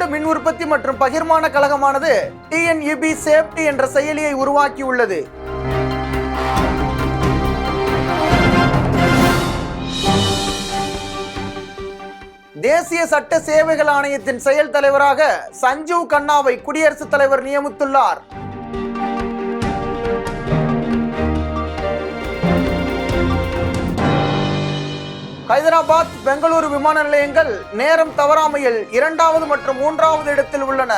தமிழ்நாடு மின் உற்பத்தி மற்றும் பகிர்மான கழகமானது TNEB சேஃப்டி என்ற செயலியை உருவாக்கியுள்ளது. தேசிய சட்ட சேவைகள் ஆணையத்தின் செயல் தலைவராக சஞ்சீவ் கண்ணாவை குடியரசுத் தலைவர் நியமித்துள்ளார். ஹைதராபாத், பெங்களூரு விமான நிலையங்கள் நேரம் தவறாமையில் 2வது மற்றும் 3வது இடத்தில் உள்ளன.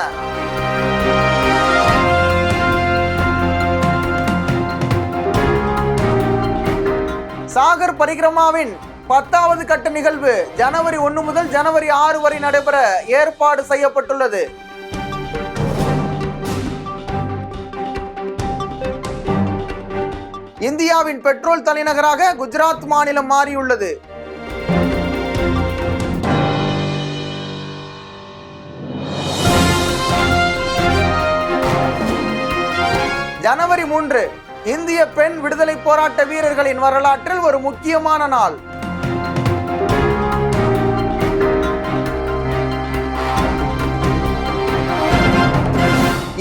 சாகர் பரிகிரமாவின் 10வது கட்ட நிகழ்வு ஜனவரி 1 முதல் ஜனவரி 6 வரை நடைபெற ஏற்பாடு செய்யப்பட்டுள்ளது. இந்தியாவின் பெட்ரோல் தலைநகராக குஜராத் மாநிலம் மாறியுள்ளது. ஜனவரி 3 இந்திய பெண் விடுதலை போராட்ட வீரர்களின் வரலாற்றில் ஒரு முக்கியமான நாள்.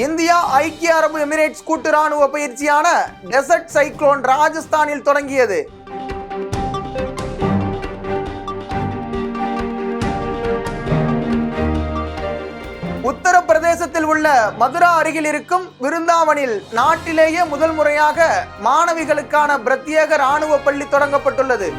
இந்தியா ஐக்கிய அரபு எமிரேட்ஸ் கூட்டு ராணுவ பயிற்சியான டெசர்ட் சைக்ளோன் ராஜஸ்தானில் தொடங்கியது. உத்தரப்பிரதேசத்தில் உள்ள மதுரா அருகில் இருக்கும் விருந்தாவனில் நாட்டிலேயே முதல் முறையாக மாணவிகளுக்கான பிரத்யேக ராணுவ பள்ளி தொடங்கப்பட்டுள்ளது.